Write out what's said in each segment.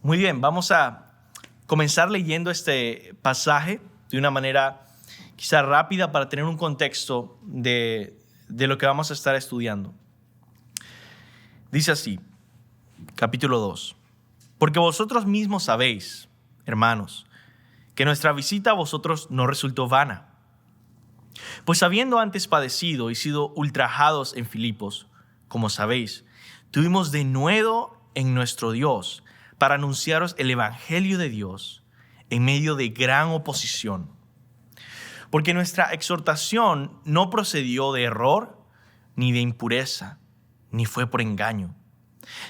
Muy bien, vamos a comenzar leyendo este pasaje de una manera quizá rápida para tener un contexto de lo que vamos a estar estudiando. Dice así, capítulo 2. Porque vosotros mismos sabéis, hermanos, que nuestra visita a vosotros no resultó vana. Pues habiendo antes padecido y sido ultrajados en Filipos, como sabéis, tuvimos denuedo en nuestro Dios para anunciaros el evangelio de Dios en medio de gran oposición. Porque nuestra exhortación no procedió de error, ni de impureza, ni fue por engaño,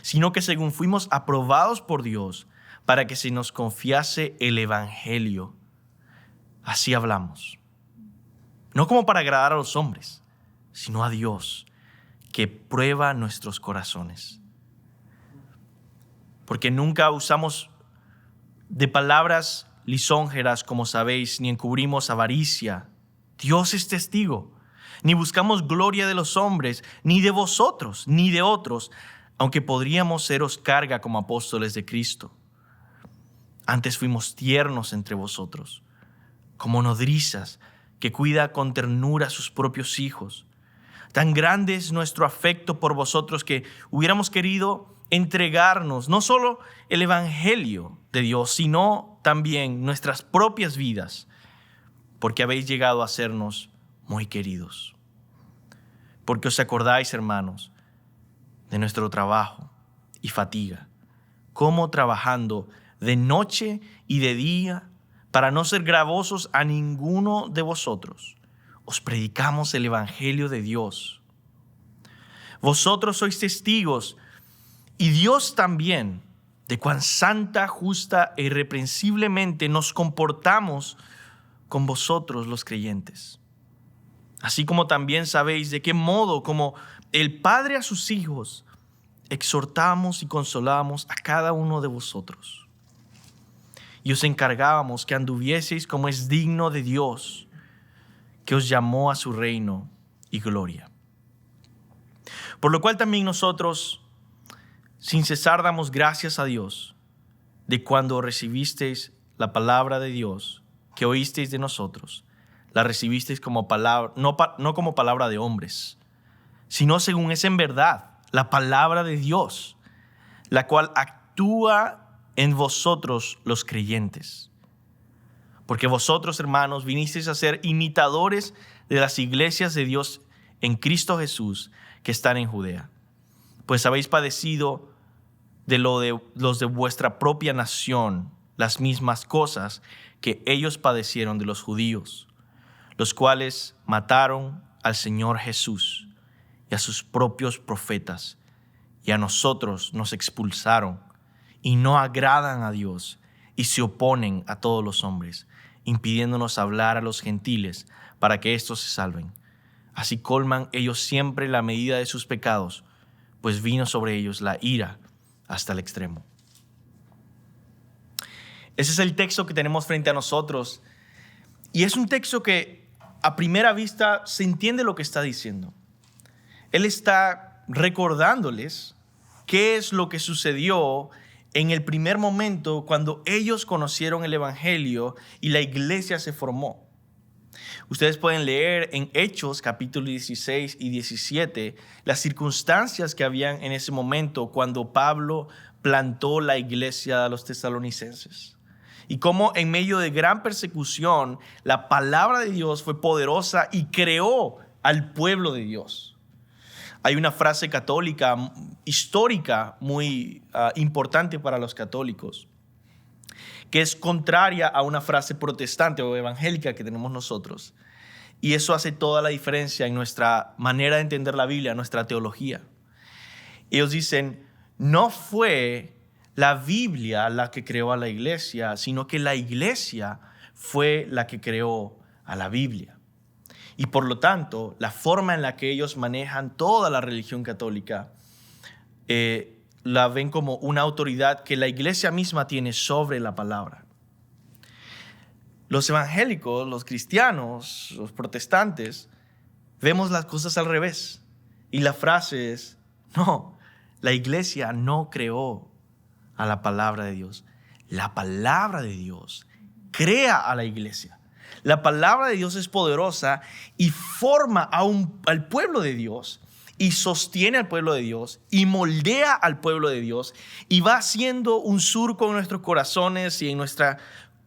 sino que según fuimos aprobados por Dios para que se nos confiase el evangelio, así hablamos. No como para agradar a los hombres, sino a Dios, que prueba nuestros corazones. Porque nunca usamos de palabras lisonjeras, como sabéis, ni encubrimos avaricia. Dios es testigo. Ni buscamos gloria de los hombres, ni de vosotros, ni de otros, aunque podríamos seros carga como apóstoles de Cristo. Antes fuimos tiernos entre vosotros, como nodrizas que cuida con ternura a sus propios hijos. Tan grande es nuestro afecto por vosotros que hubiéramos querido entregarnos no solo el evangelio de Dios, sino también nuestras propias vidas, porque habéis llegado a sernos muy queridos. Porque os acordáis, hermanos, de nuestro trabajo y fatiga, cómo trabajando de noche y de día, para no ser gravosos a ninguno de vosotros, os predicamos el evangelio de Dios. Vosotros sois testigos, y Dios también, de cuán santa, justa e irreprensiblemente nos comportamos con vosotros los creyentes. Así como también sabéis de qué modo, como el Padre a sus hijos, exhortamos y consolamos a cada uno de vosotros. Y os encargábamos que anduvieseis como es digno de Dios, que os llamó a su reino y gloria. Por lo cual también nosotros, sin cesar, damos gracias a Dios de cuando recibisteis la palabra de Dios que oísteis de nosotros, la recibisteis como palabra, no como palabra de hombres, sino según es en verdad la palabra de Dios, la cual actúa en vosotros los creyentes. Porque vosotros, hermanos, vinisteis a ser imitadores de las iglesias de Dios en Cristo Jesús que están en Judea. Pues habéis padecido de los de vuestra propia nación las mismas cosas que ellos padecieron de los judíos, los cuales mataron al Señor Jesús y a sus propios profetas, y a nosotros nos expulsaron, y no agradan a Dios, y se oponen a todos los hombres, impidiéndonos hablar a los gentiles para que éstos se salven. Así colman ellos siempre la medida de sus pecados, pues vino sobre ellos la ira hasta el extremo. Ese es el texto que tenemos frente a nosotros, y es un texto que a primera vista se entiende lo que está diciendo. Él está recordándoles qué es lo que sucedió en el primer momento cuando ellos conocieron el evangelio y la iglesia se formó. Ustedes pueden leer en Hechos capítulo 16 y 17 las circunstancias que habían en ese momento cuando Pablo plantó la iglesia de los tesalonicenses. Y cómo en medio de gran persecución la palabra de Dios fue poderosa y creó al pueblo de Dios. Hay una frase católica histórica muy importante para los católicos, que es contraria a una frase protestante o evangélica que tenemos nosotros. Y eso hace toda la diferencia en nuestra manera de entender la Biblia, nuestra teología. Ellos dicen, no fue la Biblia la que creó a la iglesia, sino que la iglesia fue la que creó a la Biblia. Y por lo tanto, la forma en la que ellos manejan toda la religión católica la ven como una autoridad que la iglesia misma tiene sobre la palabra. Los evangélicos, los cristianos, los protestantes, vemos las cosas al revés. Y la frase es, no, la iglesia no creó a la palabra de Dios. La palabra de Dios crea a la iglesia. La palabra de Dios es poderosa y forma al pueblo de Dios y sostiene al pueblo de Dios y moldea al pueblo de Dios y va haciendo un surco en nuestros corazones y en nuestra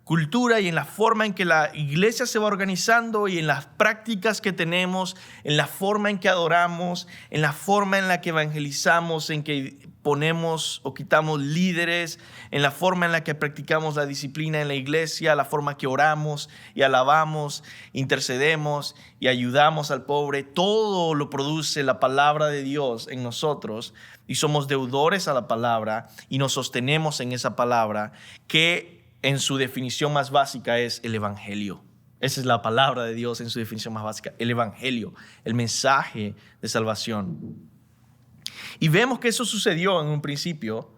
cultura y en la forma en que la iglesia se va organizando y en las prácticas que tenemos, en la forma en que adoramos, en la forma en la que evangelizamos, en que ponemos o quitamos líderes, en la forma en la que practicamos la disciplina en la iglesia, la forma que oramos y alabamos, intercedemos y ayudamos al pobre. Todo lo produce la palabra de Dios en nosotros y somos deudores a la palabra y nos sostenemos en esa palabra que en su definición más básica es el evangelio. Esa es la palabra de Dios en su definición más básica, el evangelio, el mensaje de salvación. Y vemos que eso sucedió en un principio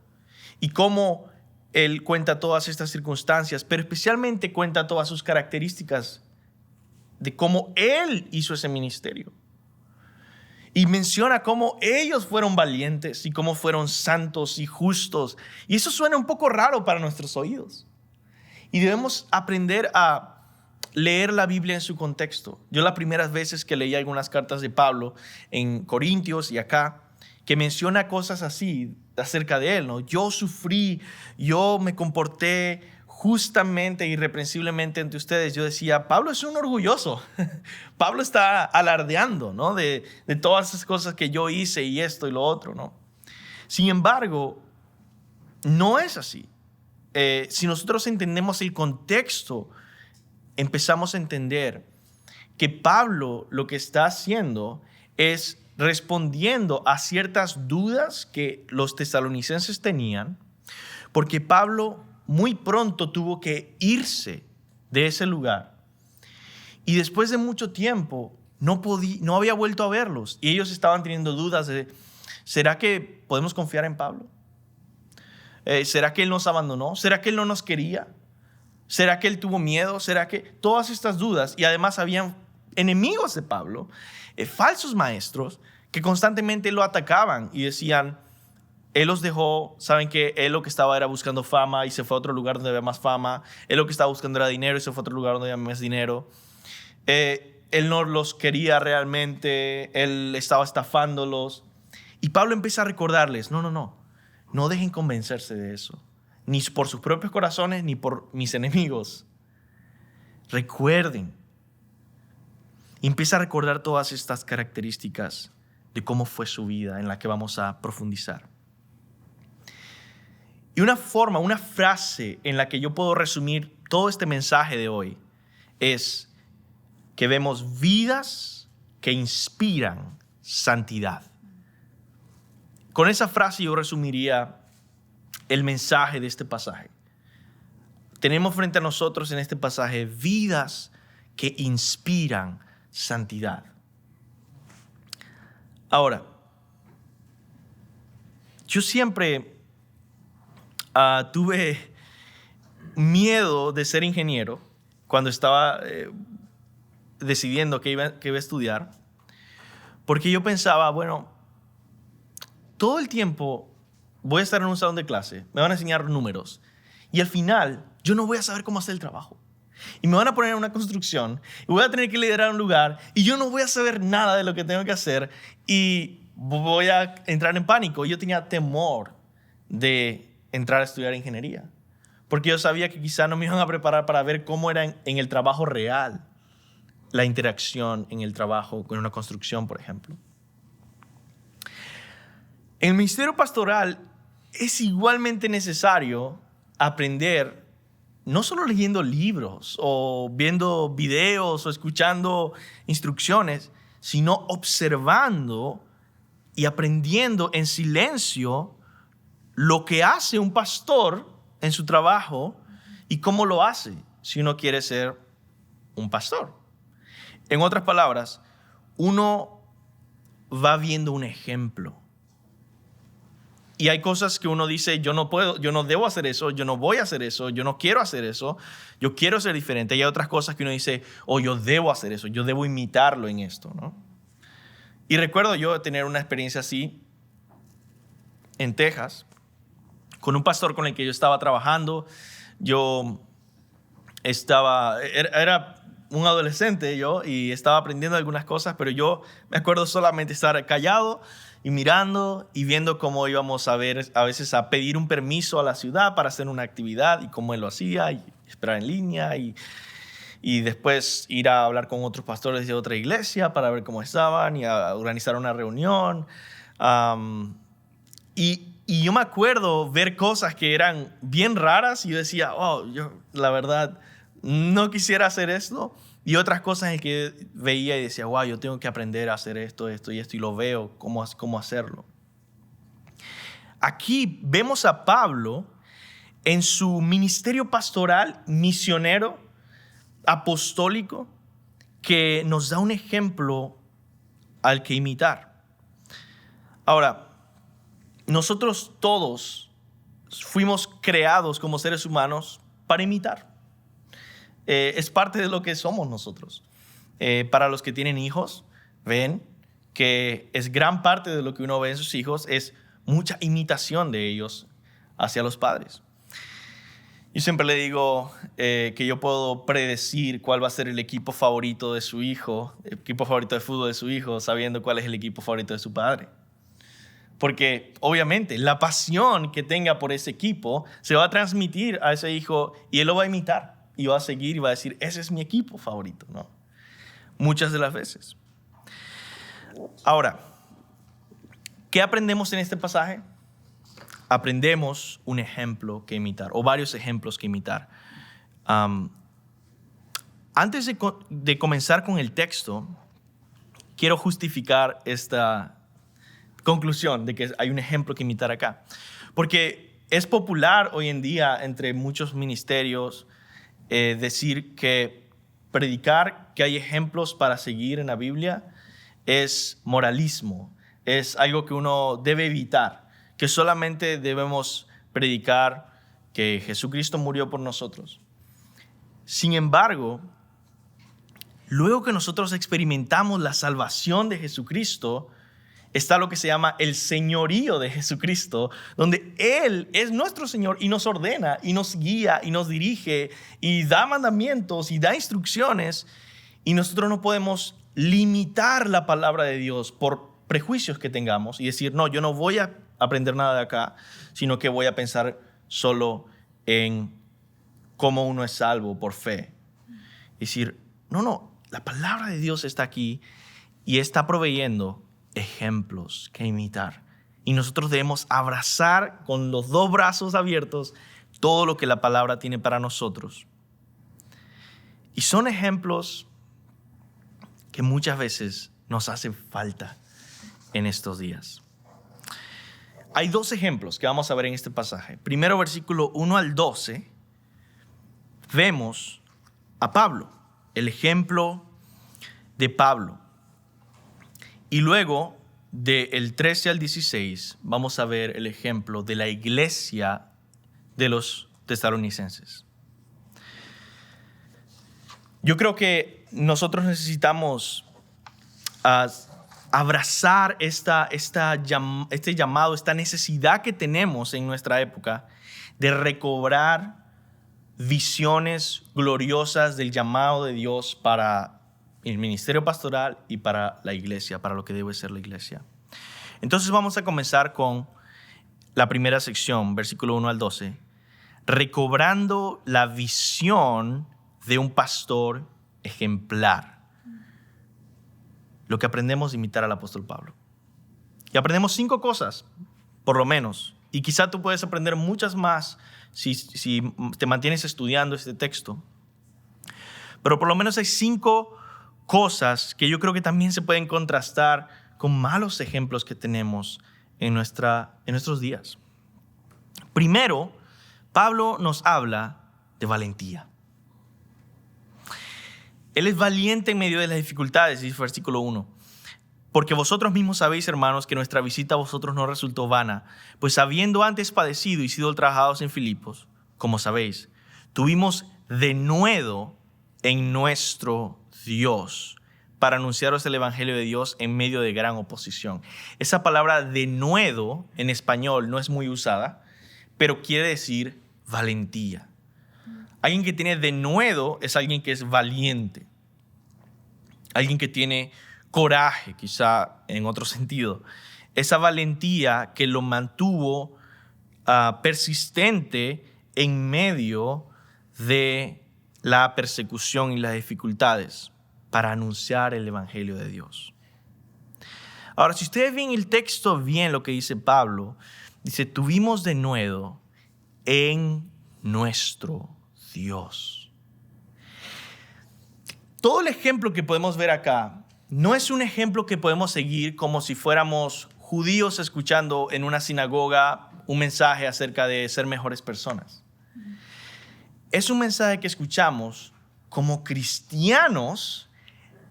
y cómo él cuenta todas estas circunstancias, pero especialmente cuenta todas sus características de cómo él hizo ese ministerio. Y menciona cómo ellos fueron valientes y cómo fueron santos y justos. Y eso suena un poco raro para nuestros oídos. Y debemos aprender a leer la Biblia en su contexto. Yo las primeras veces que leí algunas cartas de Pablo en Corintios y acá, que menciona cosas así acerca de él, ¿no? Yo sufrí, yo me comporté justamente, irreprensiblemente ante ustedes. Yo decía, Pablo es un orgulloso. Pablo está alardeando, ¿no? de todas esas cosas que yo hice y esto y lo otro, ¿no? Sin embargo, no es así. Si nosotros entendemos el contexto, empezamos a entender que Pablo lo que está haciendo es respondiendo a ciertas dudas que los tesalonicenses tenían, porque Pablo muy pronto tuvo que irse de ese lugar y después de mucho tiempo no había vuelto a verlos y ellos estaban teniendo dudas de, ¿será que podemos confiar en Pablo? ¿Será que él nos abandonó? ¿Será que él no nos quería? ¿Será que él tuvo miedo? ¿Será que todas estas dudas? Y además habían enemigos de Pablo, falsos maestros que constantemente lo atacaban y decían, él los dejó, saben que él lo que estaba era buscando fama y se fue a otro lugar donde había más fama. Él lo que estaba buscando era dinero y se fue a otro lugar donde había más dinero. Él no los quería realmente, él estaba estafándolos. Y Pablo empieza a recordarles, no dejen convencerse de eso, ni por sus propios corazones, ni por mis enemigos. Recuerden. Y empieza a recordar todas estas características de cómo fue su vida en la que vamos a profundizar. Y una frase en la que yo puedo resumir todo este mensaje de hoy es que vemos vidas que inspiran santidad. Con esa frase yo resumiría el mensaje de este pasaje. Tenemos frente a nosotros en este pasaje vidas que inspiran santidad. Ahora, yo siempre tuve miedo de ser ingeniero cuando estaba decidiendo qué iba a estudiar, porque yo pensaba, todo el tiempo voy a estar en un salón de clase, me van a enseñar números y al final yo no voy a saber cómo hacer el trabajo. Y me van a poner en una construcción y voy a tener que liderar un lugar y yo no voy a saber nada de lo que tengo que hacer y voy a entrar en pánico. Yo tenía temor de entrar a estudiar ingeniería porque yo sabía que quizá no me iban a preparar para ver cómo era en el trabajo real la interacción en el trabajo con una construcción, por ejemplo. En el ministerio pastoral es igualmente necesario aprender, no solo leyendo libros o viendo videos o escuchando instrucciones, sino observando y aprendiendo en silencio lo que hace un pastor en su trabajo y cómo lo hace si uno quiere ser un pastor. En otras palabras, uno va viendo un ejemplo. Y hay cosas que uno dice, yo no puedo, yo no debo hacer eso, yo no voy a hacer eso, yo no quiero hacer eso, yo quiero ser diferente. Y hay otras cosas que uno dice, yo debo hacer eso, yo debo imitarlo en esto, ¿no? Y recuerdo yo tener una experiencia así en Texas con un pastor con el que yo estaba trabajando. Era un adolescente yo y estaba aprendiendo algunas cosas, pero yo me acuerdo solamente estar callado y mirando y viendo cómo íbamos a veces a pedir un permiso a la ciudad para hacer una actividad y cómo él lo hacía y esperar en línea y después ir a hablar con otros pastores de otra iglesia para ver cómo estaban y a organizar una reunión. Y yo me acuerdo ver cosas que eran bien raras y yo decía, yo la verdad no quisiera hacer esto. Y otras cosas en que veía y decía, yo tengo que aprender a hacer esto y esto, y lo veo, cómo hacerlo. Aquí vemos a Pablo en su ministerio pastoral, misionero, apostólico, que nos da un ejemplo al que imitar. Ahora, nosotros todos fuimos creados como seres humanos para imitar. Es parte de lo que somos nosotros. Para los que tienen hijos, ven que es gran parte de lo que uno ve en sus hijos, es mucha imitación de ellos hacia los padres. Yo siempre le digo que yo puedo predecir cuál va a ser el equipo favorito de su hijo, el equipo favorito de fútbol de su hijo, sabiendo cuál es el equipo favorito de su padre. Porque obviamente la pasión que tenga por ese equipo se va a transmitir a ese hijo y él lo va a imitar y va a seguir y va a decir, ese es mi equipo favorito, ¿no? Muchas de las veces. Ahora, ¿qué aprendemos en este pasaje? Aprendemos un ejemplo que imitar, o varios ejemplos que imitar. Antes de comenzar con el texto, quiero justificar esta conclusión de que hay un ejemplo que imitar acá. Porque es popular hoy en día entre muchos ministerios decir que predicar que hay ejemplos para seguir en la Biblia es moralismo, es algo que uno debe evitar, que solamente debemos predicar que Jesucristo murió por nosotros. Sin embargo, luego que nosotros experimentamos la salvación de Jesucristo, está lo que se llama el señorío de Jesucristo, donde Él es nuestro Señor y nos ordena y nos guía y nos dirige y da mandamientos y da instrucciones, y nosotros no podemos limitar la palabra de Dios por prejuicios que tengamos y decir, no, yo no voy a aprender nada de acá, sino que voy a pensar solo en cómo uno es salvo por fe. Es decir, no, la palabra de Dios está aquí y está proveyendo ejemplos que imitar. Y nosotros debemos abrazar con los dos brazos abiertos todo lo que la palabra tiene para nosotros. Y son ejemplos que muchas veces nos hacen falta en estos días. Hay dos ejemplos que vamos a ver en este pasaje. Primero, versículo 1 al 12, vemos a Pablo, el ejemplo de Pablo. Y luego, del 13 al 16, vamos a ver el ejemplo de la iglesia de los tesalonicenses. Yo creo que nosotros necesitamos abrazar este llamado, esta necesidad que tenemos en nuestra época de recobrar visiones gloriosas del llamado de Dios para el ministerio pastoral y para la iglesia, para lo que debe ser la iglesia. Entonces vamos a comenzar con la primera sección, versículo 1 al 12, recobrando la visión de un pastor ejemplar. Lo que aprendemos de imitar al apóstol Pablo. Y aprendemos 5 cosas, por lo menos, y quizá tú puedes aprender muchas más si te mantienes estudiando este texto. Pero por lo menos hay 5 cosas que yo creo que también se pueden contrastar con malos ejemplos que tenemos en nuestros días. Primero, Pablo nos habla de valentía. Él es valiente en medio de las dificultades, dice versículo 1. Porque vosotros mismos sabéis, hermanos, que nuestra visita a vosotros no resultó vana, pues habiendo antes padecido y sido ultrajados en Filipos, como sabéis, tuvimos denuedo en nuestro Dios para anunciaros el evangelio de Dios en medio de gran oposición. Esa palabra denuedo en español no es muy usada, pero quiere decir valentía. Alguien que tiene denuedo es alguien que es valiente. Alguien que tiene coraje, quizá en otro sentido. Esa valentía que lo mantuvo persistente en medio de la persecución y las dificultades para anunciar el evangelio de Dios. Ahora, si ustedes ven el texto bien, lo que dice Pablo, dice, tuvimos denuedo en nuestro Dios. Todo el ejemplo que podemos ver acá no es un ejemplo que podemos seguir como si fuéramos judíos escuchando en una sinagoga un mensaje acerca de ser mejores personas. Es un mensaje que escuchamos como cristianos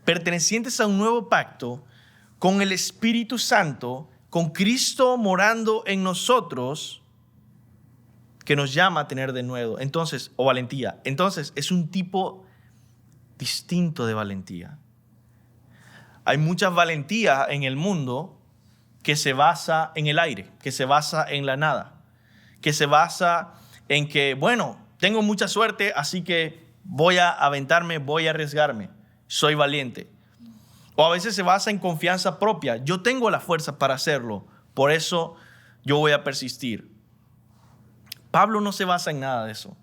pertenecientes a un nuevo pacto con el Espíritu Santo, con Cristo morando en nosotros, que nos llama a tener denuedo, entonces, o valentía. Entonces, es un tipo distinto de valentía. Hay mucha valentía en el mundo que se basa en el aire, que se basa en la nada, que se basa en que, bueno, tengo mucha suerte, así que voy a aventarme, voy a arriesgarme, soy valiente. O a veces se basa en confianza propia. Yo tengo la fuerza para hacerlo, por eso yo voy a persistir. Pablo no se basa en nada de eso.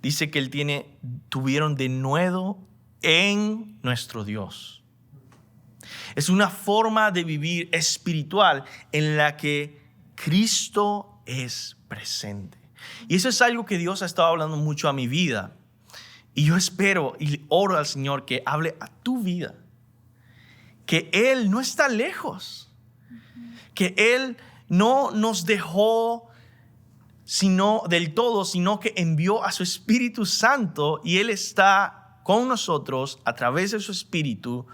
Dice que tuvieron denuedo en nuestro Dios. Es una forma de vivir espiritual en la que Cristo es presente. Y eso es algo que Dios ha estado hablando mucho a mi vida. Y yo espero y oro al Señor que hable a tu vida. Que Él no está lejos. Que Él no nos dejó del todo, sino que envió a su Espíritu Santo y Él está con nosotros a través de su Espíritu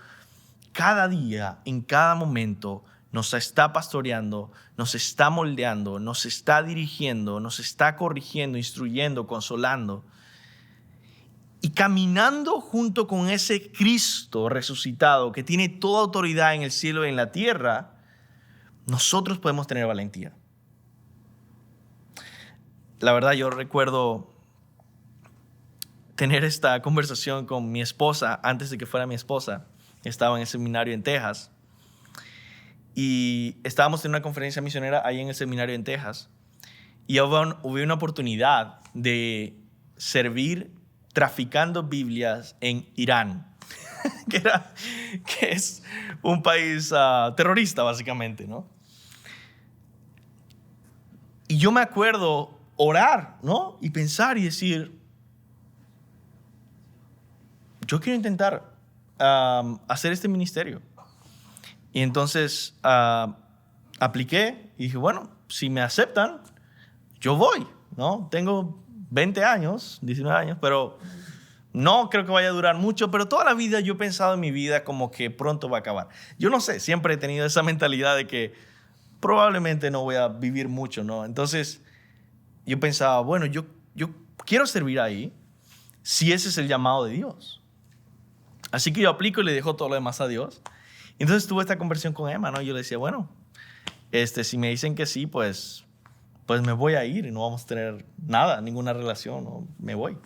cada día, en cada momento. Nos está pastoreando, nos está moldeando, nos está dirigiendo, nos está corrigiendo, instruyendo, consolando. Y caminando junto con ese Cristo resucitado que tiene toda autoridad en el cielo y en la tierra, nosotros podemos tener valentía. La verdad, yo recuerdo tener esta conversación con mi esposa antes de que fuera mi esposa. Estaba en el seminario en Texas. Y estábamos en una conferencia misionera ahí en el seminario en Texas. Y hubo una oportunidad de servir traficando Biblias en Irán, que es un país terrorista, básicamente, ¿no? Y yo me acuerdo orar, ¿no? Y pensar y decir, yo quiero intentar hacer este ministerio. Y entonces apliqué y dije, bueno, si me aceptan, yo voy, ¿no? Tengo 20 años, 19 años, pero no creo que vaya a durar mucho, pero toda la vida yo he pensado en mi vida como que pronto va a acabar. Yo no sé, siempre he tenido esa mentalidad de que probablemente no voy a vivir mucho, ¿no? Entonces yo pensaba, bueno, yo quiero servir ahí si ese es el llamado de Dios. Así que yo aplico y le dejo todo lo demás a Dios. Entonces tuve esta conversación con Emma, ¿no? Yo le decía, bueno, si me dicen que sí, pues me voy a ir y no vamos a tener nada, ninguna relación, ¿no? Me voy.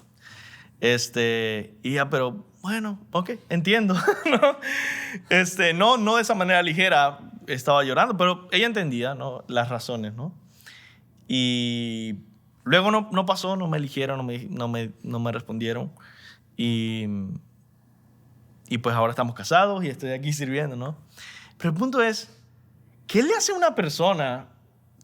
Y ya, pero bueno, ok, entiendo, ¿no? No de esa manera ligera, estaba llorando, pero ella entendía, ¿no? Las razones, ¿no? Y luego no pasó, no me eligieron, no me respondieron. Y pues ahora estamos casados y estoy aquí sirviendo, ¿no? Pero el punto es, ¿qué le hace a una persona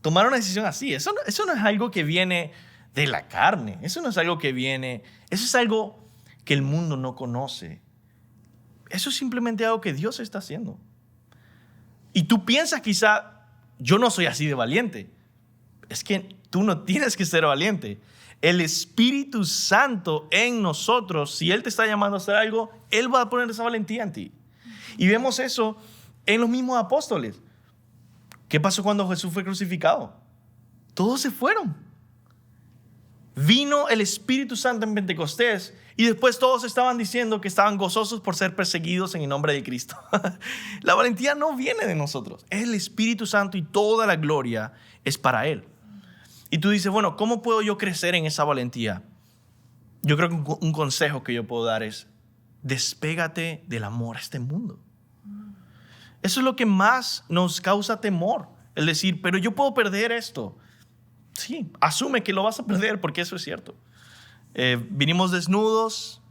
tomar una decisión así? Eso no es algo que viene de la carne. Eso no es algo que viene... Eso es algo que el mundo no conoce. Eso es simplemente algo que Dios está haciendo. Y tú piensas quizá, yo no soy así de valiente. Es que tú no tienes que ser valiente. El Espíritu Santo en nosotros, si Él te está llamando a hacer algo, Él va a poner esa valentía en ti. Y vemos eso en los mismos apóstoles. ¿Qué pasó cuando Jesús fue crucificado? Todos se fueron. Vino el Espíritu Santo en Pentecostés y después todos estaban diciendo que estaban gozosos por ser perseguidos en el nombre de Cristo. La valentía no viene de nosotros. Es el Espíritu Santo y toda la gloria es para Él. Y tú dices, bueno, ¿cómo puedo yo crecer en esa valentía? Yo creo que un consejo que yo puedo dar es, despégate del amor a este mundo. Eso es lo que más nos causa temor. El decir, pero yo puedo perder esto. Sí, asume que lo vas a perder porque eso es cierto. Vinimos desnudos,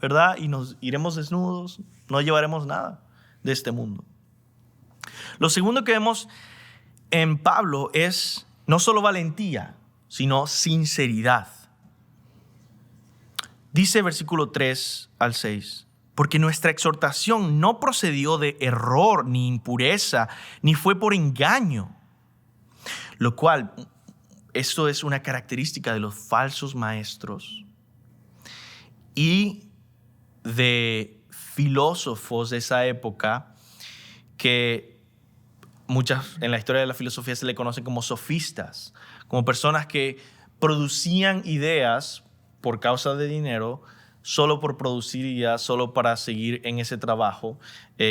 ¿verdad? Y nos iremos desnudos. No llevaremos nada de este mundo. Lo segundo que vemos en Pablo es no solo valentía, sino sinceridad. Dice versículo 3 al 6, porque nuestra exhortación no procedió de error ni impureza, ni fue por engaño. Lo cual, esto es una característica de los falsos maestros y de filósofos de esa época que en la historia de la filosofía se le conocen como sofistas, como personas que producían ideas por causa de dinero, solo por producir ideas, solo para seguir en ese trabajo.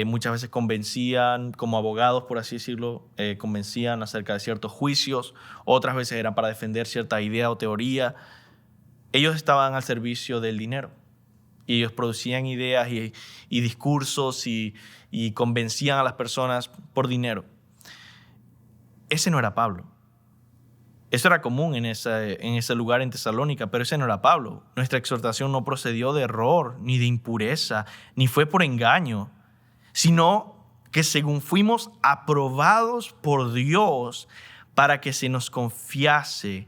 Muchas veces convencían, como abogados, por así decirlo, convencían acerca de ciertos juicios, otras veces era para defender cierta idea o teoría. Ellos estaban al servicio del dinero y ellos producían ideas y discursos y convencían a las personas por dinero. Ese no era Pablo. Eso era común en ese lugar en Tesalónica, pero ese no era Pablo. Nuestra exhortación no procedió de error, ni de impureza, ni fue por engaño, sino que según fuimos aprobados por Dios para que se nos confiase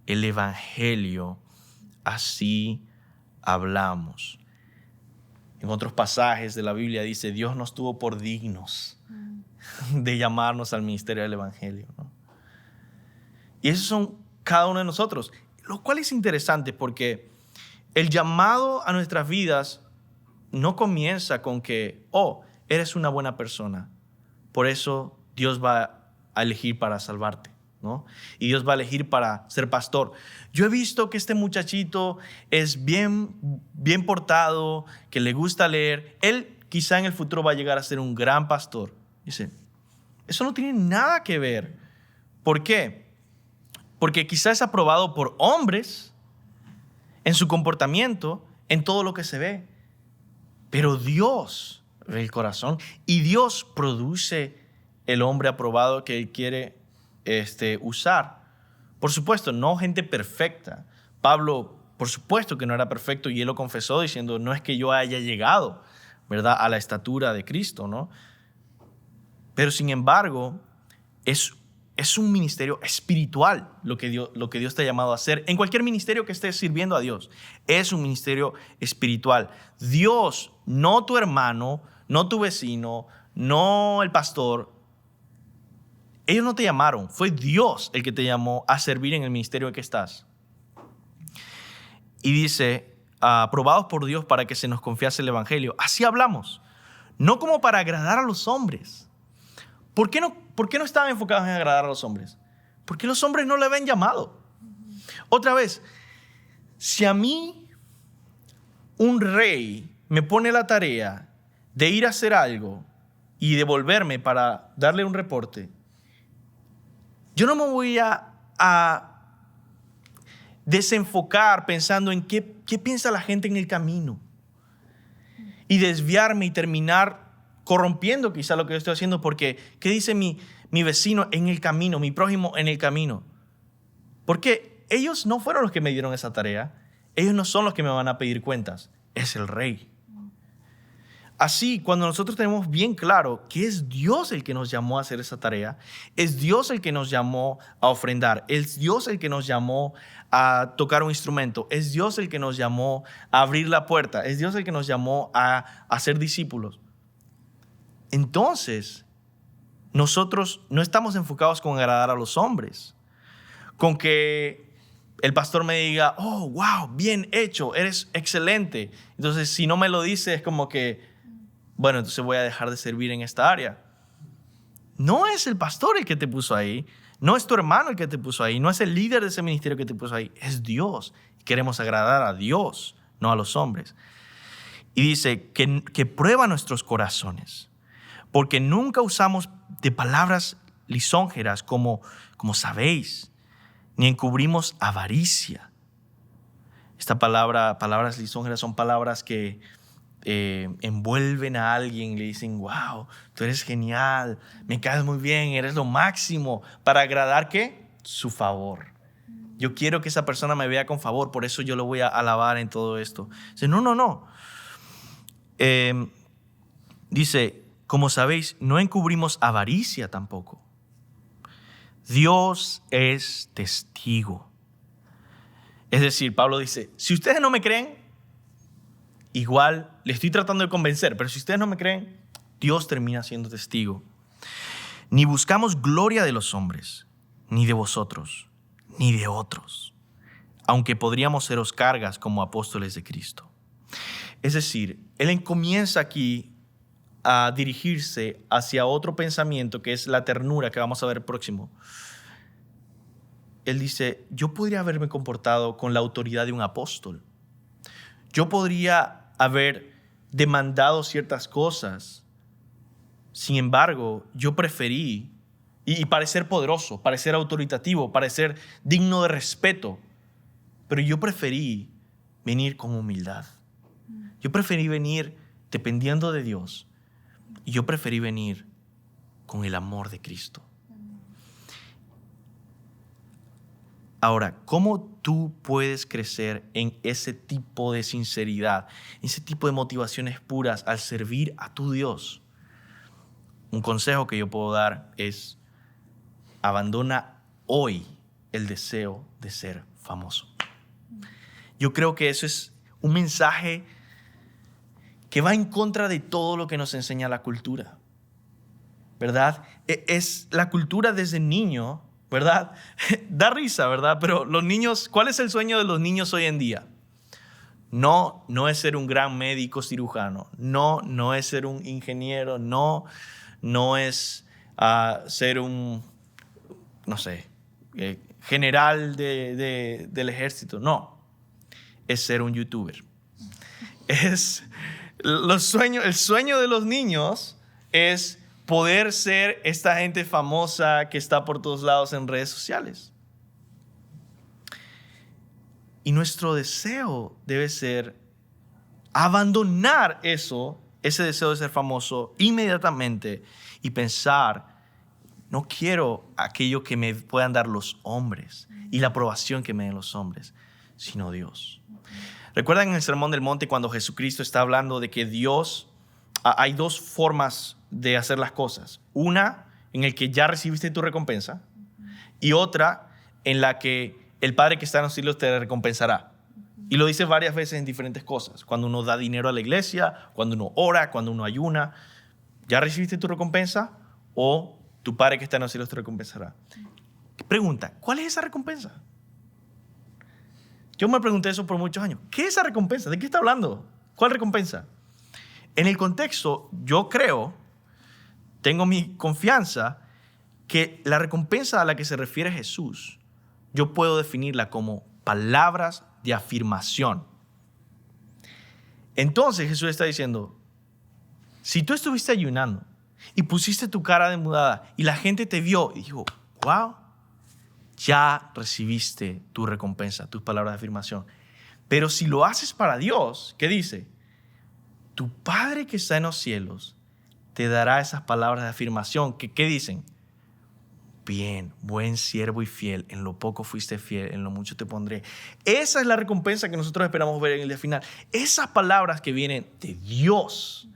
el evangelio, así hablamos. En otros pasajes de la Biblia dice, Dios nos tuvo por dignos de llamarnos al ministerio del evangelio, ¿no? Y esos son cada uno de nosotros, lo cual es interesante porque el llamado a nuestras vidas no comienza con que, eres una buena persona, por eso Dios va a elegir para salvarte, ¿no? Y Dios va a elegir para ser pastor. Yo he visto que este muchachito es bien portado, que le gusta leer. Él quizá en el futuro va a llegar a ser un gran pastor. Dice, eso no tiene nada que ver. ¿Por qué? Porque quizá es aprobado por hombres en su comportamiento, en todo lo que se ve. Pero Dios ve el corazón y Dios produce el hombre aprobado que Él quiere usar. Por supuesto, no gente perfecta. Pablo, por supuesto que no era perfecto y él lo confesó diciendo, no es que yo haya llegado, ¿verdad?, a la estatura de Cristo, ¿no? Pero sin embargo, es un ministerio espiritual lo que Dios te ha llamado a hacer. En cualquier ministerio que estés sirviendo a Dios, es un ministerio espiritual. Dios, no tu hermano, no tu vecino, no el pastor, ellos no te llamaron. Fue Dios el que te llamó a servir en el ministerio en que estás. Y dice, aprobados por Dios para que se nos confiase el evangelio. Así hablamos, no como para agradar a los hombres. ¿Por qué no estaban enfocados en agradar a los hombres? Porque los hombres no le habían llamado. Otra vez, si a mí un rey me pone la tarea de ir a hacer algo y devolverme para darle un reporte, yo no me voy a desenfocar pensando en qué piensa la gente en el camino y desviarme y terminar corrompiendo quizá lo que yo estoy haciendo, porque ¿qué dice mi vecino en el camino, mi prójimo en el camino? Porque ellos no fueron los que me dieron esa tarea, ellos no son los que me van a pedir cuentas, es el rey. Así, cuando nosotros tenemos bien claro que es Dios el que nos llamó a hacer esa tarea, es Dios el que nos llamó a ofrendar, es Dios el que nos llamó a tocar un instrumento, es Dios el que nos llamó a abrir la puerta, es Dios el que nos llamó a ser discípulos. Entonces, nosotros no estamos enfocados con agradar a los hombres, con que el pastor me diga, oh, wow, bien hecho, eres excelente. Entonces, si no me lo dice, es como que, bueno, entonces voy a dejar de servir en esta área. No es el pastor el que te puso ahí, no es tu hermano el que te puso ahí, no es el líder de ese ministerio que te puso ahí, es Dios. Queremos agradar a Dios, no a los hombres. Y dice que prueba nuestros corazones, porque nunca usamos de palabras lisonjeras como sabéis, ni encubrimos avaricia. Esta palabras lisonjeras son palabras que envuelven a alguien, le dicen, wow, tú eres genial, me caes muy bien, eres lo máximo, para agradar ¿qué? Su favor. Yo quiero que esa persona me vea con favor, por eso yo lo voy a alabar en todo esto. Dice, no. Dice, como sabéis, no encubrimos avaricia tampoco. Dios es testigo. Es decir, Pablo dice, si ustedes no me creen, igual le estoy tratando de convencer, pero si ustedes no me creen, Dios termina siendo testigo. Ni buscamos gloria de los hombres, ni de vosotros, ni de otros, aunque podríamos seros cargas como apóstoles de Cristo. Es decir, él comienza aquí a dirigirse hacia otro pensamiento que es la ternura que vamos a ver próximo. Él dice, yo podría haberme comportado con la autoridad de un apóstol. Yo podría haber demandado ciertas cosas. Sin embargo, yo preferí, y parecer poderoso, parecer autoritativo, parecer digno de respeto, pero yo preferí venir con humildad. Yo preferí venir dependiendo de Dios, y yo preferí venir con el amor de Cristo. Ahora, ¿cómo tú puedes crecer en ese tipo de sinceridad, ese tipo de motivaciones puras al servir a tu Dios? Un consejo que yo puedo dar es: abandona hoy el deseo de ser famoso. Yo creo que eso es un mensaje que va en contra de todo lo que nos enseña la cultura, ¿verdad? Es la cultura desde niño, ¿verdad? Da risa, ¿verdad? Pero los niños, ¿cuál es el sueño de los niños hoy en día? No es ser un gran médico cirujano. No es ser un ingeniero. No es ser un, no sé, general del ejército. No, es ser un youtuber. El sueño de los niños es poder ser esta gente famosa que está por todos lados en redes sociales. Y nuestro deseo debe ser abandonar ese deseo de ser famoso inmediatamente y pensar, no quiero aquello que me puedan dar los hombres y la aprobación que me den los hombres, sino Dios. ¿Recuerdan en el Sermón del Monte cuando Jesucristo está hablando de que Dios, hay dos formas de hacer las cosas? Una en el que ya recibiste tu recompensa y otra en la que el Padre que está en los cielos te recompensará. Y lo dice varias veces en diferentes cosas. Cuando uno da dinero a la iglesia, cuando uno ora, cuando uno ayuna. ¿Ya recibiste tu recompensa? ¿O tu Padre que está en los cielos te recompensará? Pregunta, ¿cuál es esa recompensa? Yo me pregunté eso por muchos años. ¿Qué es esa recompensa? ¿De qué está hablando? ¿Cuál recompensa? En el contexto, yo creo, tengo mi confianza, que la recompensa a la que se refiere Jesús, yo puedo definirla como palabras de afirmación. Entonces Jesús está diciendo, si tú estuviste ayunando y pusiste tu cara demudada y la gente te vio y dijo, wow, ya recibiste tu recompensa, tus palabras de afirmación. Pero si lo haces para Dios, ¿qué dice? Tu Padre que está en los cielos te dará esas palabras de afirmación. ¿Qué dicen? Bien, buen siervo y fiel, en lo poco fuiste fiel, en lo mucho te pondré. Esa es la recompensa que nosotros esperamos ver en el día final. Esas palabras que vienen de Dios.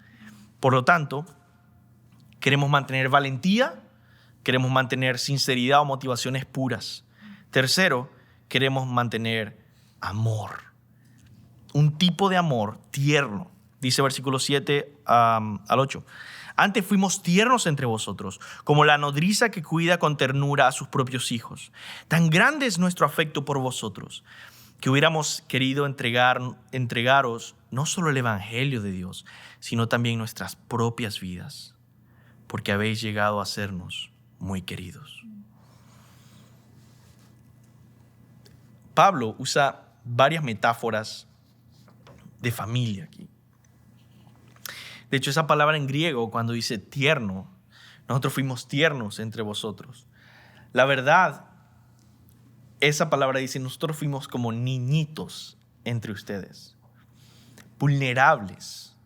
Por lo tanto, queremos mantener valentía, queremos mantener sinceridad o motivaciones puras. Tercero, queremos mantener amor. Un tipo de amor tierno. Dice versículo 7 al 8. Antes fuimos tiernos entre vosotros, como la nodriza que cuida con ternura a sus propios hijos. Tan grande es nuestro afecto por vosotros, que hubiéramos querido entregaros no solo el evangelio de Dios, sino también nuestras propias vidas, porque habéis llegado a sernos muy queridos. Pablo usa varias metáforas de familia aquí. De hecho, esa palabra en griego, cuando dice tierno, nosotros fuimos tiernos entre vosotros. La verdad esa palabra dice, nosotros fuimos como niñitos entre ustedes, vulnerables.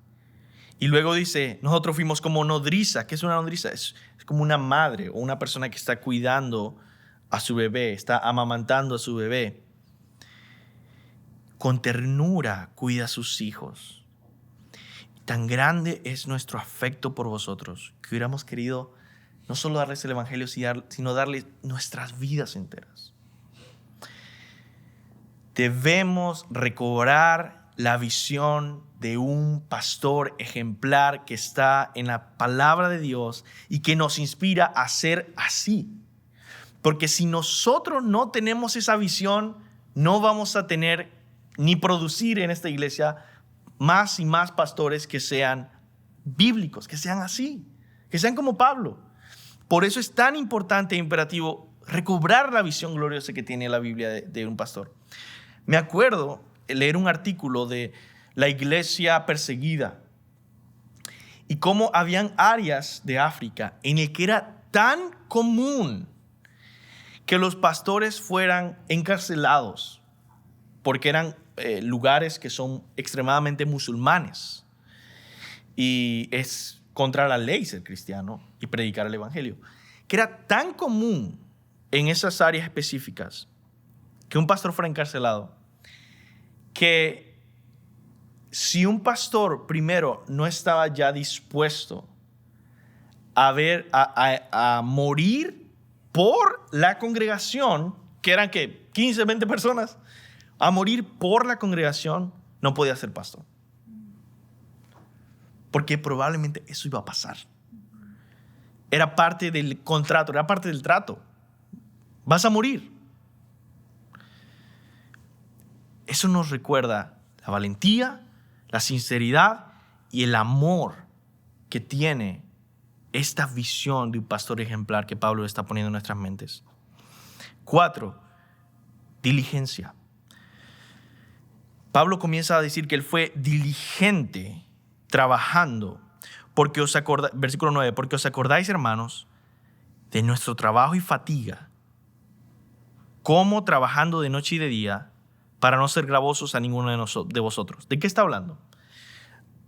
Y luego dice, nosotros fuimos como nodriza. ¿Qué es una nodriza? Es como una madre o una persona que está cuidando a su bebé, está amamantando a su bebé. Con ternura cuida a sus hijos. Tan grande es nuestro afecto por vosotros que hubiéramos querido no solo darles el evangelio, sino darles nuestras vidas enteras. Debemos recobrar la visión de un pastor ejemplar que está en la palabra de Dios y que nos inspira a ser así. Porque si nosotros no tenemos esa visión, no vamos a tener ni producir en esta iglesia más y más pastores que sean bíblicos, que sean así, que sean como Pablo. Por eso es tan importante e imperativo recobrar la visión gloriosa que tiene la Biblia de un pastor. Me acuerdo leer un artículo de la iglesia perseguida y cómo habían áreas de África en el que era tan común que los pastores fueran encarcelados porque eran lugares que son extremadamente musulmanes y es contra la ley ser cristiano y predicar el evangelio, que era tan común en esas áreas específicas que un pastor fuera encarcelado, que si un pastor primero no estaba ya dispuesto a morir por la congregación, que eran que 15, 20 personas, a morir por la congregación, no podía ser pastor. Porque probablemente eso iba a pasar. Era parte del contrato, era parte del trato. Vas a morir. Eso nos recuerda la valentía, la sinceridad y el amor que tiene esta visión de un pastor ejemplar que Pablo está poniendo en nuestras mentes. 4, diligencia. Pablo comienza a decir que él fue diligente trabajando, porque versículo 9, porque os acordáis, hermanos, de nuestro trabajo y fatiga, como trabajando de noche y de día, para no ser gravosos a ninguno de vosotros. ¿De qué está hablando?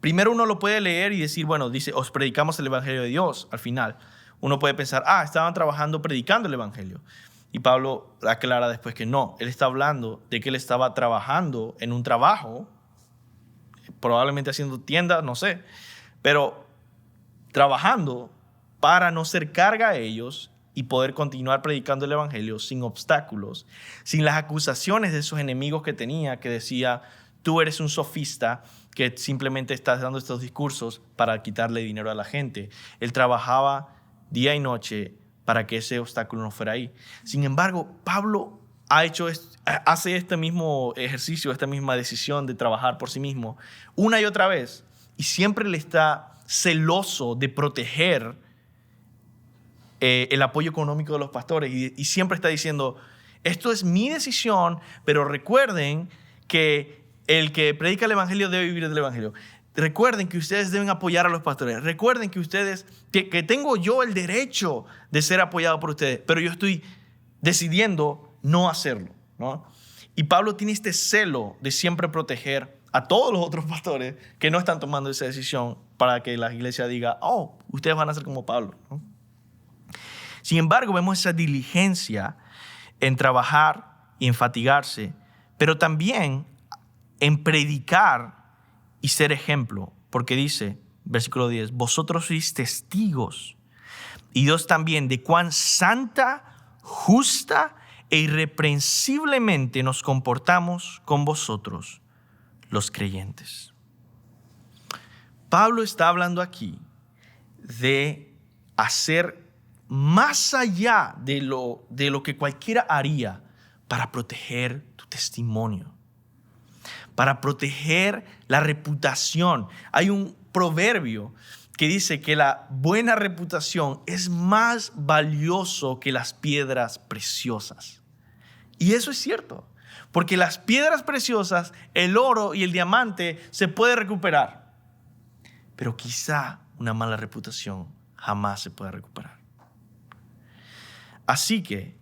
Primero uno lo puede leer y decir, bueno, dice, os predicamos el evangelio de Dios. Al final uno puede pensar, estaban trabajando predicando el evangelio. Y Pablo aclara después que no, él está hablando de que él estaba trabajando en un trabajo, probablemente haciendo tiendas, no sé, pero trabajando para no ser carga a ellos y poder continuar predicando el evangelio sin obstáculos, sin las acusaciones de esos enemigos que tenía, que decía, tú eres un sofista que simplemente estás dando estos discursos para quitarle dinero a la gente. Él trabajaba día y noche para que ese obstáculo no fuera ahí. Sin embargo, Pablo hace este mismo ejercicio, esta misma decisión de trabajar por sí mismo una y otra vez, y siempre le está celoso de proteger el apoyo económico de los pastores, y siempre está diciendo, esto es mi decisión, pero recuerden que el que predica el evangelio debe vivir del evangelio. Recuerden que ustedes deben apoyar a los pastores. Recuerden que tengo yo el derecho de ser apoyado por ustedes, pero yo estoy decidiendo no hacerlo, ¿no? Y Pablo tiene este celo de siempre proteger a todos los otros pastores que no están tomando esa decisión para que la iglesia diga, ustedes van a ser como Pablo, ¿no? Sin embargo, vemos esa diligencia en trabajar y en fatigarse, pero también en predicar y ser ejemplo, porque dice, versículo 10, vosotros sois testigos, y Dios también, de cuán santa, justa e irreprensiblemente nos comportamos con vosotros, los creyentes. Pablo está hablando aquí de hacer más allá de lo que cualquiera haría para proteger tu testimonio, para proteger la reputación. Hay un proverbio que dice que la buena reputación es más valioso que las piedras preciosas. Y eso es cierto, porque las piedras preciosas, el oro y el diamante se puede recuperar, pero quizá una mala reputación jamás se puede recuperar. Así que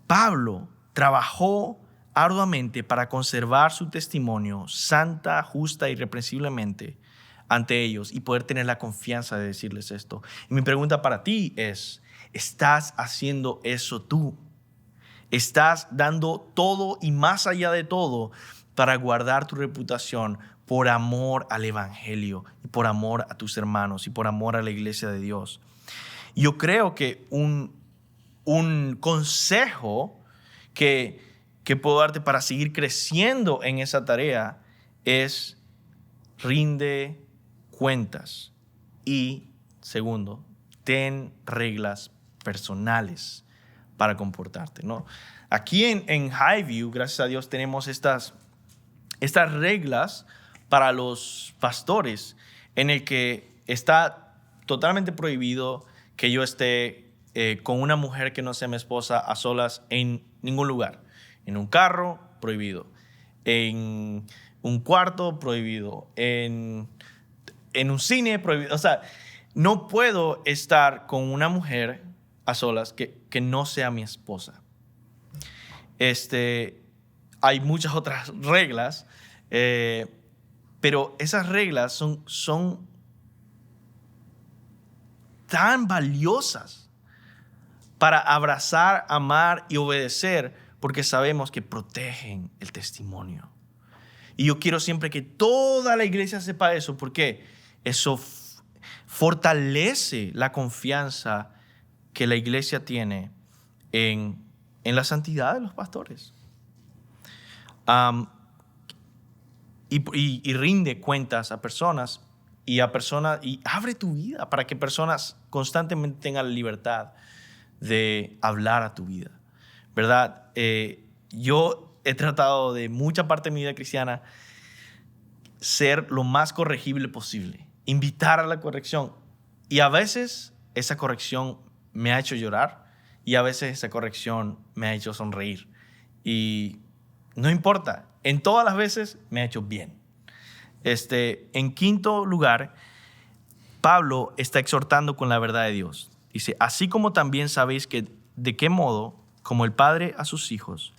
Pablo trabajó arduamente para conservar su testimonio santa, justa y irreprensiblemente ante ellos y poder tener la confianza de decirles esto. Y mi pregunta para ti es, ¿estás haciendo eso tú? ¿Estás dando todo y más allá de todo para guardar tu reputación por amor al evangelio y por amor a tus hermanos y por amor a la iglesia de Dios? Yo creo que un consejo que puedo darte para seguir creciendo en esa tarea es rinde cuentas. Y segundo, ten reglas personales para comportarte, ¿no? Aquí en Highview, gracias a Dios, tenemos estas reglas para los pastores en el que está totalmente prohibido que yo esté con una mujer que no sea mi esposa a solas en ningún lugar. En un carro, prohibido. En un cuarto, prohibido. En un cine, prohibido. O sea, no puedo estar con una mujer a solas que no sea mi esposa. Hay muchas otras reglas, pero esas reglas son tan valiosas para abrazar, amar y obedecer, porque sabemos que protegen el testimonio. Y yo quiero siempre que toda la iglesia sepa eso, porque eso fortalece la confianza que la iglesia tiene en la santidad de los pastores. Y rinde cuentas a personas y abre tu vida para que personas constantemente tengan la libertad de hablar a tu vida, ¿verdad? Yo he tratado de mucha parte de mi vida cristiana ser lo más corregible posible, invitar a la corrección, y a veces esa corrección me ha hecho llorar y a veces esa corrección me ha hecho sonreír, y no importa, en todas las veces me ha hecho bien. En quinto lugar, Pablo está exhortando con la verdad de Dios. Dice, así como también sabéis que de qué modo, como el Padre a sus hijos,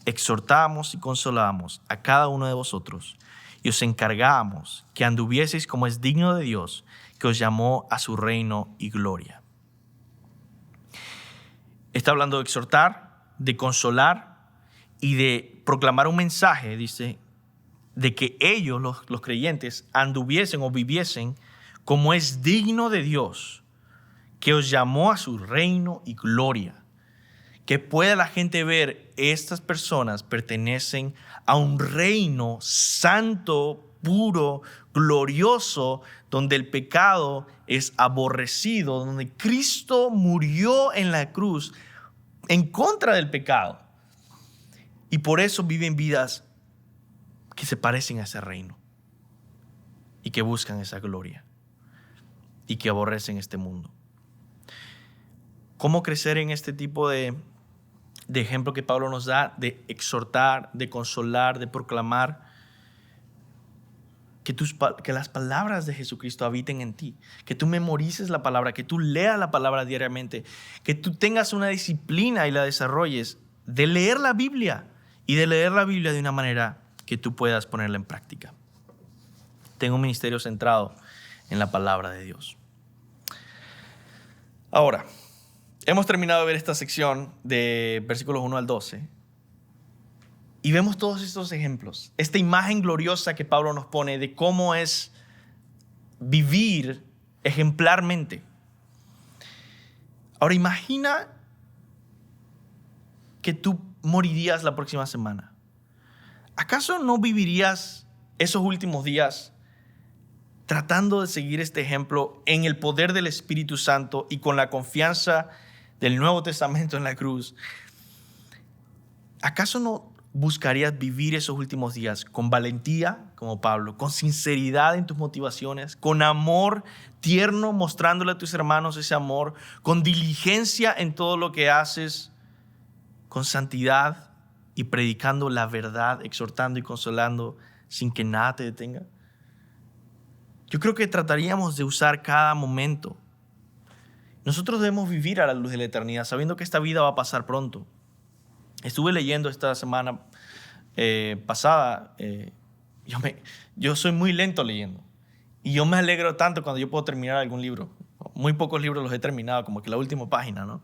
exhortábamos y consolábamos a cada uno de vosotros y os encargábamos que anduvieseis como es digno de Dios, que os llamó a su reino y gloria. Está hablando de exhortar, de consolar y de proclamar un mensaje, dice, de que ellos, los creyentes, anduviesen o viviesen como es digno de Dios, que os llamó a su reino y gloria. Que pueda la gente ver, estas personas pertenecen a un reino santo, puro, glorioso, donde el pecado es aborrecido, donde Cristo murió en la cruz en contra del pecado. Y por eso viven vidas que se parecen a ese reino y que buscan esa gloria y que aborrecen este mundo. ¿Cómo crecer en este tipo de ejemplo que Pablo nos da, de exhortar, de consolar, de proclamar? Que las palabras de Jesucristo habiten en ti, que tú memorices la palabra, que tú leas la palabra diariamente, que tú tengas una disciplina y la desarrolles de leer la Biblia y de leer la Biblia de una manera que tú puedas ponerla en práctica. Tengo un ministerio centrado en la palabra de Dios. Ahora, hemos terminado de ver esta sección de versículos 1 al 12 y vemos todos estos ejemplos, esta imagen gloriosa que Pablo nos pone de cómo es vivir ejemplarmente. Ahora imagina que tú morirías la próxima semana. ¿Acaso no vivirías esos últimos días tratando de seguir este ejemplo en el poder del Espíritu Santo y con la confianza del Nuevo Testamento en la cruz? ¿Acaso no buscarías vivir esos últimos días con valentía, como Pablo, con sinceridad en tus motivaciones, con amor tierno, mostrándole a tus hermanos ese amor, con diligencia en todo lo que haces, con santidad y predicando la verdad, exhortando y consolando sin que nada te detenga? Yo creo que trataríamos de usar cada momento. Nosotros debemos vivir a la luz de la eternidad, sabiendo que esta vida va a pasar pronto. Estuve leyendo esta semana pasada. Yo soy muy lento leyendo. Y yo me alegro tanto cuando yo puedo terminar algún libro. Muy pocos libros los he terminado, como que la última página, ¿no?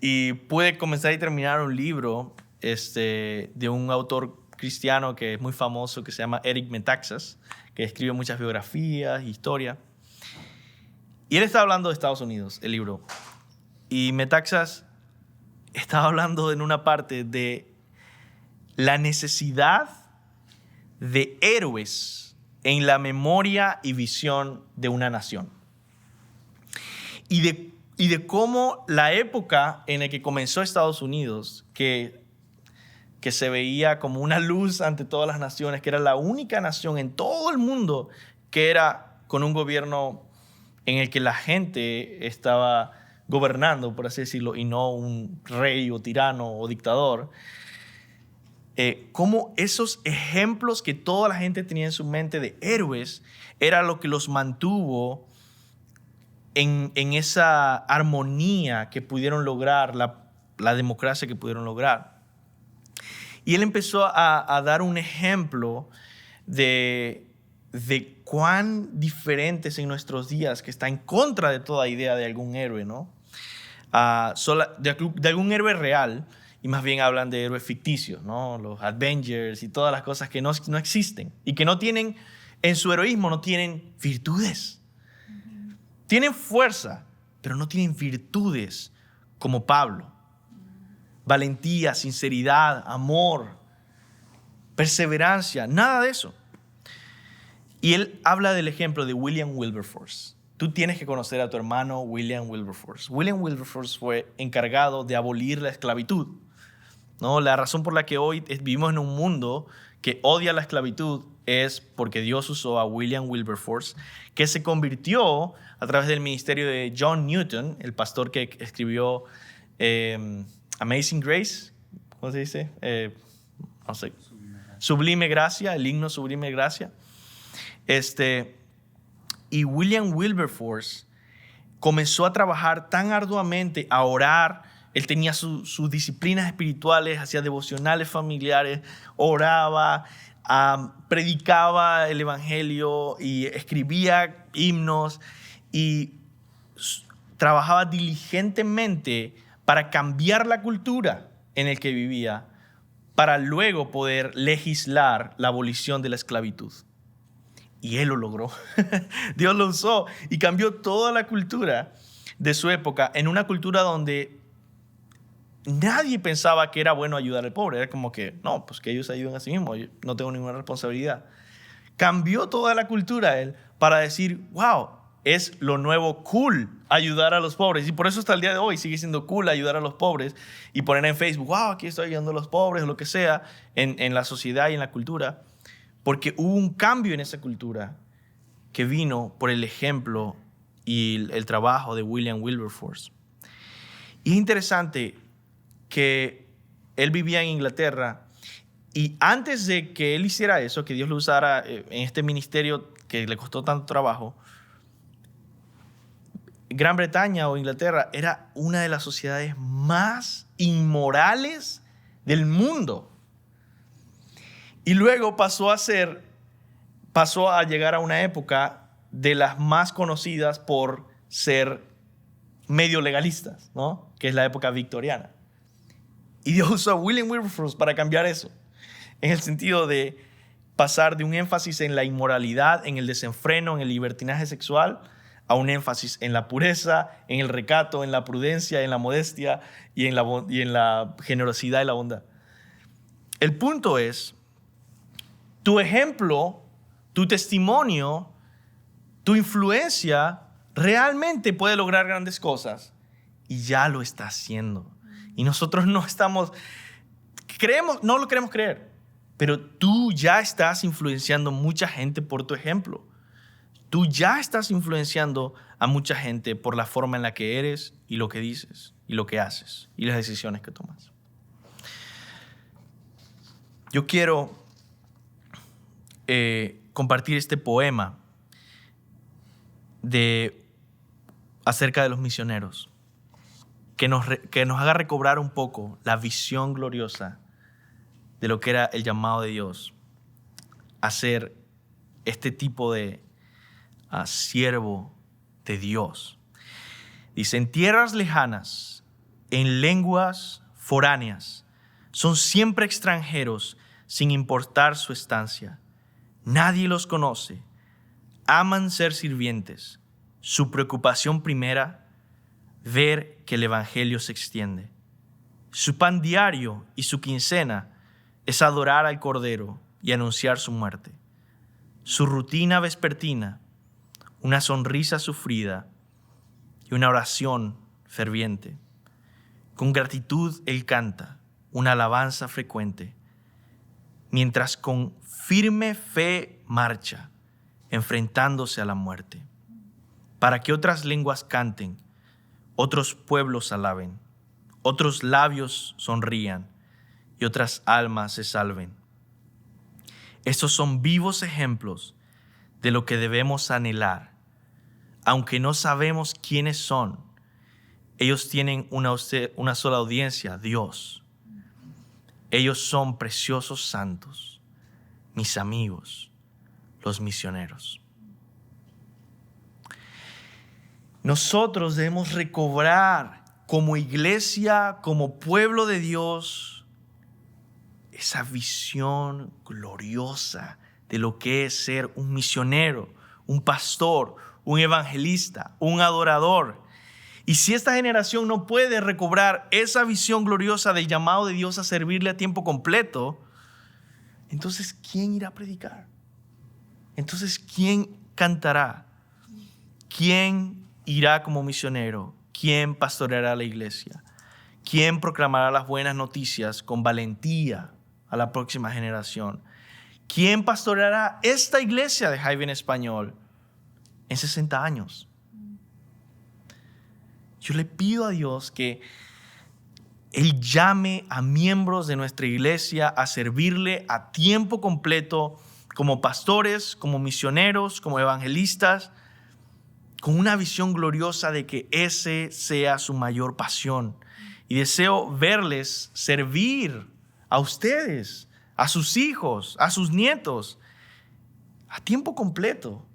Y pude comenzar y terminar un libro de un autor cristiano que es muy famoso, que se llama Eric Metaxas, que escribe muchas biografías, historia. Y él está hablando de Estados Unidos, el libro. Y Metaxas estaba hablando en una parte de la necesidad de héroes en la memoria y visión de una nación. Y de cómo la época en la que comenzó Estados Unidos, que se veía como una luz ante todas las naciones, que era la única nación en todo el mundo que era con un gobierno en el que la gente estaba gobernando, por así decirlo, y no un rey o tirano o dictador. Cómo esos ejemplos que toda la gente tenía en su mente de héroes era lo que los mantuvo en esa armonía que pudieron lograr, la democracia que pudieron lograr. Y él empezó a dar un ejemplo de cuán diferentes en nuestros días, que está en contra de toda idea de algún héroe, ¿no? De algún héroe real, y más bien hablan de héroes ficticios, ¿no? Los Avengers y todas las cosas que no existen y que no tienen, en su heroísmo no tienen virtudes. Tienen fuerza, pero no tienen virtudes como Pablo. Valentía, sinceridad, amor, perseverancia, nada de eso. Y él habla del ejemplo de William Wilberforce. Tú tienes que conocer a tu hermano William Wilberforce. William Wilberforce fue encargado de abolir la esclavitud, ¿no? La razón por la que hoy vivimos en un mundo que odia la esclavitud es porque Dios usó a William Wilberforce, que se convirtió a través del ministerio de John Newton, el pastor que escribió Amazing Grace, ¿cómo se dice? No sé. Sublime Gracia, el himno Sublime Gracia. Y William Wilberforce comenzó a trabajar tan arduamente, a orar. Él tenía sus disciplinas espirituales, hacía devocionales familiares, oraba, predicaba el evangelio y escribía himnos y trabajaba diligentemente para cambiar la cultura en la que vivía, para luego poder legislar la abolición de la esclavitud. Y él lo logró. Dios lo usó y cambió toda la cultura de su época en una cultura donde nadie pensaba que era bueno ayudar al pobre. Era como que, no, pues que ellos ayuden a sí mismos. Yo no tengo ninguna responsabilidad. Cambió toda la cultura él para decir, wow, es lo nuevo cool ayudar a los pobres. Y por eso hasta el día de hoy sigue siendo cool ayudar a los pobres y poner en Facebook, wow, aquí estoy ayudando a los pobres o lo que sea en la sociedad y en la cultura. Porque hubo un cambio en esa cultura que vino por el ejemplo y el trabajo de William Wilberforce. Y es interesante que él vivía en Inglaterra y antes de que él hiciera eso, que Dios lo usara en este ministerio que le costó tanto trabajo, Gran Bretaña o Inglaterra era una de las sociedades más inmorales del mundo. Y luego pasó a llegar a una época de las más conocidas por ser medio legalistas, ¿no? Que es la época victoriana. Y Dios usó a William Wilberforce para cambiar eso, en el sentido de pasar de un énfasis en la inmoralidad, en el desenfreno, en el libertinaje sexual, a un énfasis en la pureza, en el recato, en la prudencia, en la modestia y en la generosidad y la bondad. El punto es, tu ejemplo, tu testimonio, tu influencia realmente puede lograr grandes cosas y ya lo está haciendo. Y nosotros no lo queremos creer, pero tú ya estás influenciando mucha gente por tu ejemplo. Tú ya estás influenciando a mucha gente por la forma en la que eres y lo que dices y lo que haces y las decisiones que tomas. Yo quiero compartir este poema acerca de los misioneros, que nos haga recobrar un poco la visión gloriosa de lo que era el llamado de Dios a ser este tipo de siervo de Dios. Dice, en tierras lejanas, en lenguas foráneas, son siempre extranjeros sin importar su estancia. Nadie los conoce, aman ser sirvientes. Su preocupación primera, ver que el evangelio se extiende. Su pan diario y su quincena es adorar al Cordero y anunciar su muerte. Su rutina vespertina, una sonrisa sufrida y una oración ferviente. Con gratitud él canta una alabanza frecuente, mientras con firme fe marcha, enfrentándose a la muerte, para que otras lenguas canten, otros pueblos alaben, otros labios sonrían y otras almas se salven. Estos son vivos ejemplos de lo que debemos anhelar. Aunque no sabemos quiénes son, ellos tienen una sola audiencia, Dios. Ellos son preciosos santos, mis amigos, los misioneros. Nosotros debemos recobrar como iglesia, como pueblo de Dios, esa visión gloriosa de lo que es ser un misionero, un pastor, un evangelista, un adorador. Y si esta generación no puede recobrar esa visión gloriosa del llamado de Dios a servirle a tiempo completo, entonces ¿quién irá a predicar? Entonces ¿quién cantará? ¿Quién irá como misionero? ¿Quién pastoreará la iglesia? ¿Quién proclamará las buenas noticias con valentía a la próxima generación? ¿Quién pastoreará esta iglesia de Highway en español en 60 años? Yo le pido a Dios que Él llame a miembros de nuestra iglesia a servirle a tiempo completo como pastores, como misioneros, como evangelistas, con una visión gloriosa de que ese sea su mayor pasión. Y deseo verles servir a ustedes, a sus hijos, a sus nietos, a tiempo completo,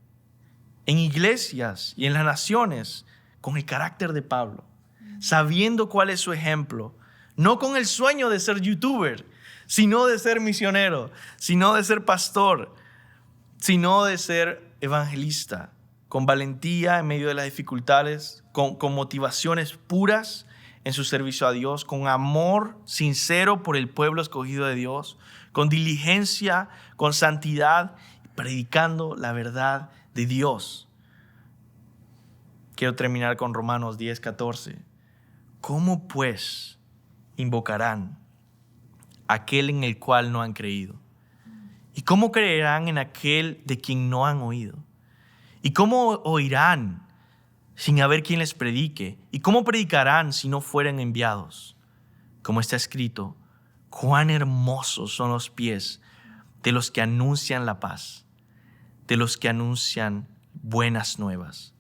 en iglesias y en las naciones, con el carácter de Pablo, sabiendo cuál es su ejemplo, no con el sueño de ser youtuber, sino de ser misionero, sino de ser pastor, sino de ser evangelista, con valentía en medio de las dificultades, con motivaciones puras en su servicio a Dios, con amor sincero por el pueblo escogido de Dios, con diligencia, con santidad, predicando la verdad de Dios. Quiero terminar con Romanos 10:14. ¿Cómo pues invocarán aquel en el cual no han creído? ¿Y cómo creerán en aquel de quien no han oído? ¿Y cómo oirán sin haber quien les predique? ¿Y cómo predicarán si no fueren enviados? Como está escrito, cuán hermosos son los pies de los que anuncian la paz, de los que anuncian buenas nuevas.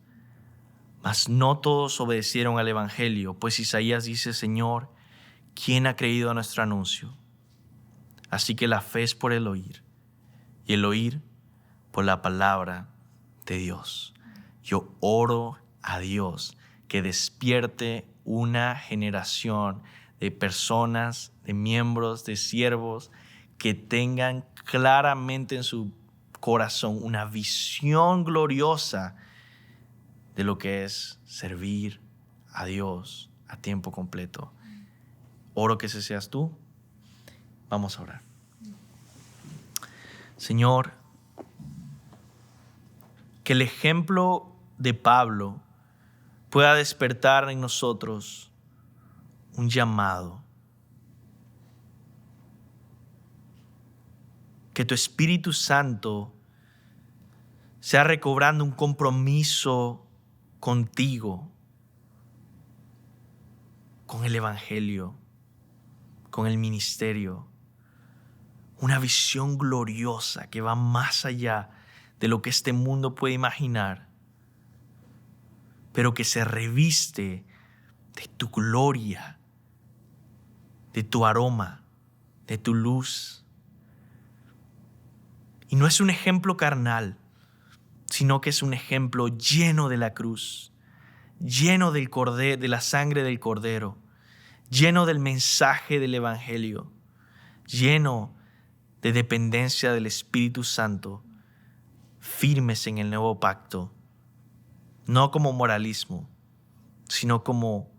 Mas no todos obedecieron al evangelio, pues Isaías dice, Señor, ¿quién ha creído a nuestro anuncio? Así que la fe es por el oír, y el oír por la palabra de Dios. Yo oro a Dios que despierte una generación de personas, de miembros, de siervos que tengan claramente en su corazón una visión gloriosa de lo que es servir a Dios a tiempo completo. Oro que ese seas tú. Vamos a orar. Señor, que el ejemplo de Pablo pueda despertar en nosotros un llamado. Que tu Espíritu Santo sea recobrando un compromiso contigo, con el evangelio, con el ministerio. Una visión gloriosa que va más allá de lo que este mundo puede imaginar, pero que se reviste de tu gloria, de tu aroma, de tu luz. Y no es un ejemplo carnal, sino que es un ejemplo lleno de la cruz, lleno del cordero, de la sangre del Cordero, lleno del mensaje del Evangelio, lleno de dependencia del Espíritu Santo, firmes en el nuevo pacto, no como moralismo, sino como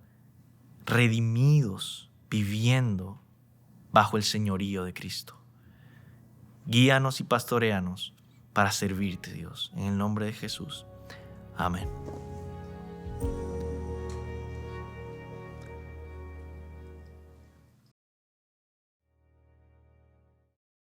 redimidos, viviendo bajo el señorío de Cristo. Guíanos y pastoréanos para servirte, Dios, en el nombre de Jesús. Amén.